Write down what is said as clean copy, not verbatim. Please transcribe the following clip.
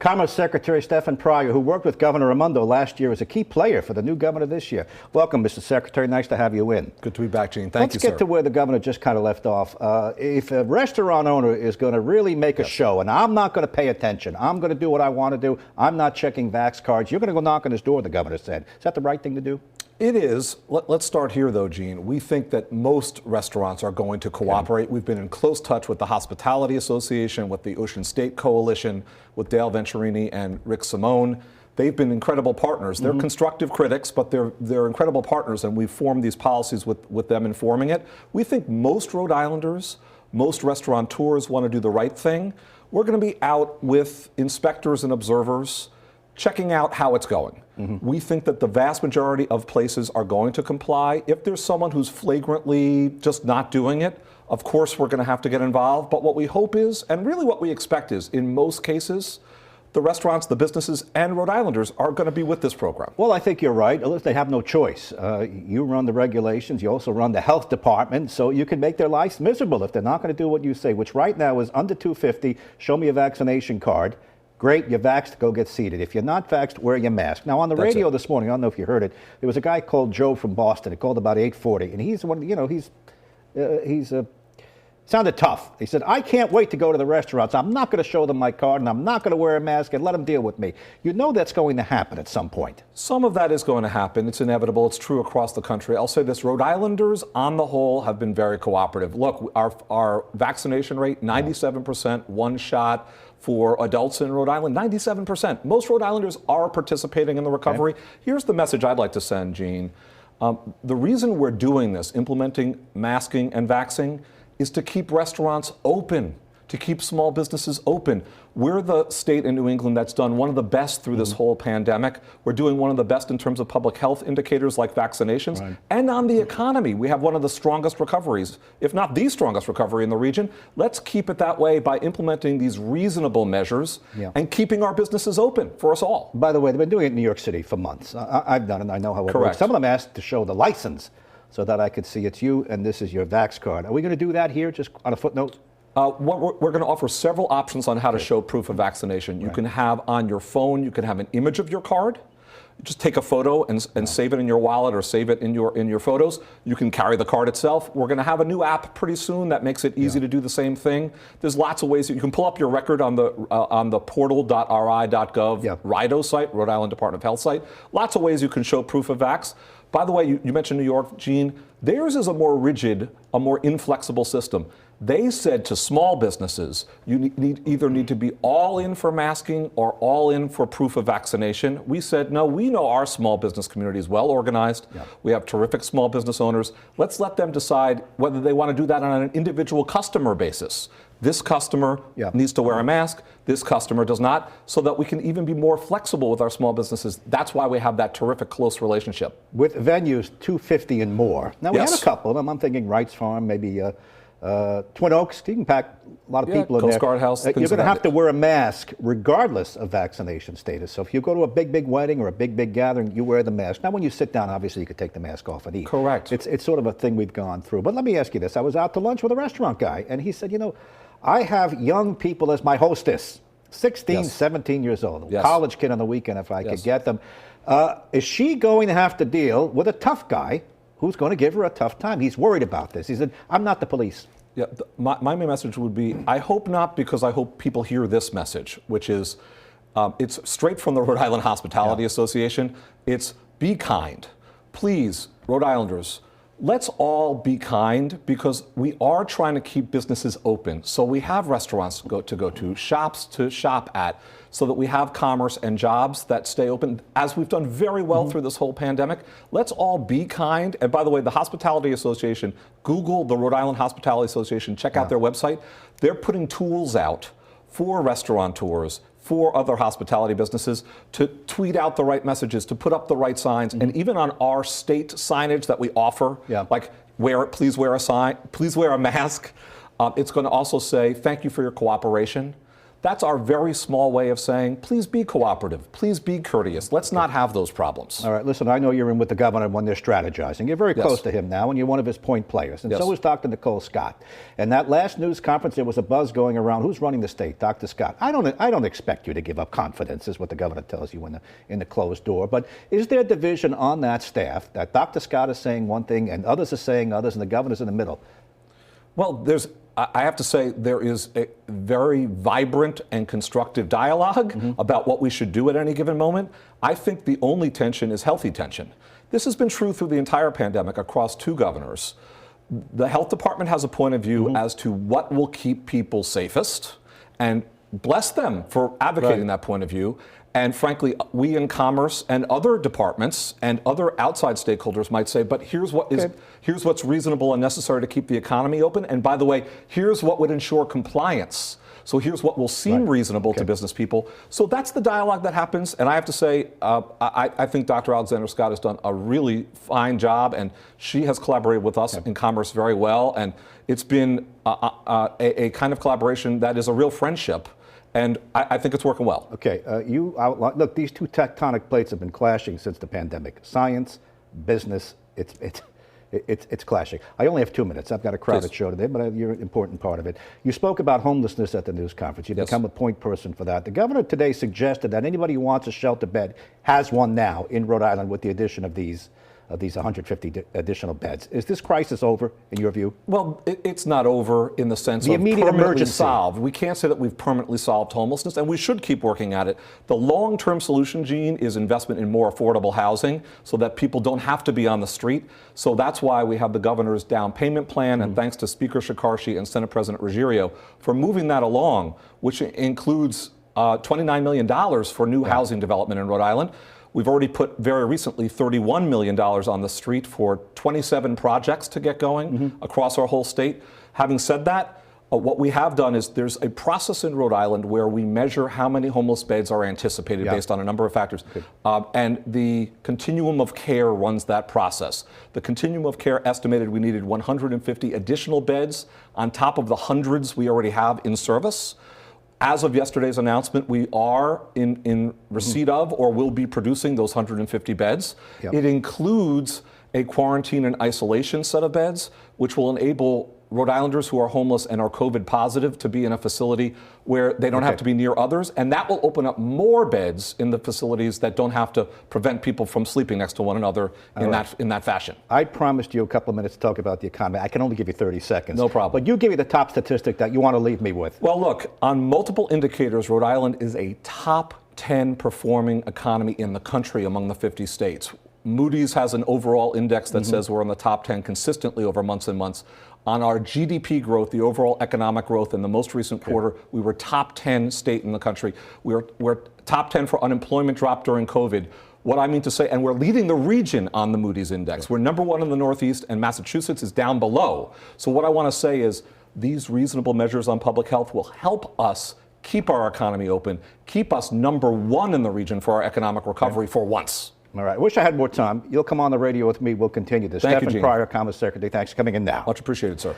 Commerce Secretary Stefan Pryor, who worked with Governor Raimondo last year, is a key player for the new governor this year. Welcome, Mr. Secretary. Nice to have you in. Good to be back, Gene. Thank you, sir. Let's get to where the governor just kind of left off. If a restaurant owner is going to really make a show, and I'm not going to pay attention, I'm going to do what I want to do, I'm not checking vax cards, you're going to go knock on his door, the governor said. Is that the right thing to do? It is. Let's start here, though, Gene. We think that most restaurants are going to cooperate. Okay. We've been in close touch with the Hospitality Association, with the Ocean State Coalition, with Dale Venturini and Rick Simone. They've been incredible partners. They're constructive critics, but they're incredible partners, and we've formed these policies with them informing it. We think most Rhode Islanders, most restaurateurs want to do the right thing. We're going to be out with inspectors and observers checking out how it's going. We think that the vast majority of places are going to comply. If there's someone who's flagrantly just not doing it, of course we're going to have to get involved. But what we hope is, and really what we expect is, in most cases, the restaurants, the businesses, and Rhode Islanders are going to be with this program. Well, I think you're right. They have no choice. You run the regulations. You also run the health department, so you can make their lives miserable if they're not going to do what you say, which right now is under 250. Show me a vaccination card. Great, you're vaxxed, go get seated. If you're not vaxxed, wear your mask. Now, on the radio this morning, I don't know if you heard it, there was a guy called Joe from Boston. It called about 8:40, and he's one, he's sounded tough. He said, I can't wait to go to the restaurants. I'm not going to show them my card, and I'm not going to wear a mask, and let them deal with me. You know that's going to happen at some point. Some of that is going to happen. It's inevitable. It's true across the country. I'll say this, Rhode Islanders, on the whole, have been very cooperative. Look, our vaccination rate, 97%, one shot for adults in Rhode Island, 97%. Most Rhode Islanders are participating in the recovery. Okay. Here's the message I'd like to send, Gene. The reason we're doing this, implementing masking and vaxxing, is to keep restaurants open, to keep small businesses open. We're the state in New England that's done one of the best through this whole pandemic. We're doing one of the best in terms of public health indicators like vaccinations. Right. And on the economy, we have one of the strongest recoveries, if not the strongest recovery in the region. Let's keep it that way by implementing these reasonable measures and keeping our businesses open for us all. By the way, they've been doing it in New York City for months. I've done it, I know how it works. Some of them asked to show the license so that I could see it's you and this is your vax card. Are we going to do that here, just on a footnote? We're going to offer several options on how to show proof of vaccination. You can have on your phone, you can have an image of your card. Just take a photo and save it in your wallet or save it in your photos. You can carry the card itself. We're going to have a new app pretty soon that makes it easy to do the same thing. There's lots of ways that you can pull up your record on the portal.ri.gov RIDO site, Rhode Island Department of Health site. Lots of ways you can show proof of vax. By the way, you mentioned New York, Gene. Theirs is a more rigid, a more inflexible system. They said to small businesses, you either need to be all in for masking or all in for proof of vaccination. We said, no, we know our small business community is well organized. We have terrific small business owners. Let's let them decide whether they want to do that on an individual customer basis. This customer needs to wear a mask, this customer does not, so that we can even be more flexible with our small businesses. That's why we have that terrific close relationship. With venues 250 and more. Now, we have a couple of them. I'm thinking Wrights Farm, maybe Twin Oaks. You can pack a lot of people in there. Coast Guard House. You're going to have to wear a mask regardless of vaccination status. So if you go to a big wedding or a big gathering, you wear the mask. Now, when you sit down, obviously you could take the mask off and eat. Correct. It's sort of a thing we've gone through. But let me ask you this. I was out to lunch with a restaurant guy, and he said, I have young people as my hostess, 16, 17 years old, college kid on the weekend if I could get them. Is she going to have to deal with a tough guy who's going to give her a tough time? He's worried about this. He said, I'm not the police. Yeah, my main message would be, I hope not, because I hope people hear this message, which is, it's straight from the Rhode Island Hospitality Association. It's be kind. Please, Rhode Islanders, let's all be kind, because we are trying to keep businesses open. So we have restaurants to go to, shops to shop at, so that we have commerce and jobs that stay open, as we've done very well through this whole pandemic. Let's all be kind. And by the way, the Hospitality Association, Google the Rhode Island Hospitality Association, check out their website. They're putting tools out for restaurateurs, for other hospitality businesses to tweet out the right messages, to put up the right signs, and even on our state signage that we offer, like please wear a sign, please wear a mask. It's going to also say, thank you for your cooperation. That's our very small way of saying, please be cooperative, please be courteous. Let's not have those problems. All right, listen, I know you're in with the governor when they're strategizing. You're very close to him now, and you're one of his point players. And so is Dr. Nicole Scott. And that last news conference, there was a buzz going around. Who's running the state? Dr. Scott. I don't expect you to give up confidence, is what the governor tells you in the closed door. But is there division on that staff that Dr. Scott is saying one thing and others are saying others, and the governor's in the middle? Well, I have to say there is a very vibrant and constructive dialogue about what we should do at any given moment. I think the only tension is healthy tension. This has been true through the entire pandemic across two governors. The health department has a point of view as to what will keep people safest, and bless them for advocating that point of view. And frankly, we in commerce and other departments and other outside stakeholders might say, but here's what's reasonable and necessary to keep the economy open. And by the way, here's what would ensure compliance. So here's what will seem reasonable to business people. So that's the dialogue that happens. And I have to say, I think Dr. Alexander Scott has done a really fine job, and she has collaborated with us in commerce very well. And it's been a kind of collaboration that is a real friendship. And I think it's working well. Okay, you outlined, look, these two tectonic plates have been clashing since the pandemic. Science, business, it's clashing. I only have 2 minutes. I've got a crowded show today, but you're an important part of it. You spoke about homelessness at the news conference. You've become a point person for that. The governor today suggested that anybody who wants a shelter bed has one now in Rhode Island with the addition of these 150 additional beds. Is this crisis over, in your view? Well, it's not over in the sense of immediate permanently emergency. solved. We can't say that we've permanently solved homelessness, and we should keep working at it. The long-term solution, Gene, is investment in more affordable housing so that people don't have to be on the street. So that's why we have the governor's down payment plan, and thanks to Speaker Shekarchi and Senate President Ruggiero for moving that along, which includes $29 million for new housing development in Rhode Island. We've already put very recently $31 million on the street for 27 projects to get going across our whole state. Having said that, what we have done is there's a process in Rhode Island where we measure how many homeless beds are anticipated based on a number of factors. And the continuum of care runs that process. The continuum of care estimated we needed 150 additional beds on top of the hundreds we already have in service. As of yesterday's announcement, we are in receipt of or will be producing those 150 beds. It includes a quarantine and isolation set of beds, which will enable Rhode Islanders who are homeless and are COVID positive to be in a facility where they don't have to be near others. And that will open up more beds in the facilities that don't have to prevent people from sleeping next to one another in that fashion. I promised you a couple of minutes to talk about the economy. I can only give you 30 seconds. No problem. But you give me the top statistic that you want to leave me with. Well, look, on multiple indicators, Rhode Island is a top 10 performing economy in the country among the 50 states. Moody's has an overall index that says we're in the top 10 consistently over months and months. On our GDP growth, the overall economic growth in the most recent quarter, we were top 10 state in the country. We're top 10 for unemployment drop during COVID. What I mean to say, and we're leading the region on the Moody's index. We're number one in the Northeast, and Massachusetts is down below. So what I want to say is these reasonable measures on public health will help us keep our economy open, keep us number one in the region for our economic recovery for once. All right. I wish I had more time. You'll come on the radio with me. We'll continue this. Thank you, Stefan Gene. Pryor, Commerce Secretary. Thanks for coming in now. Much appreciated, sir.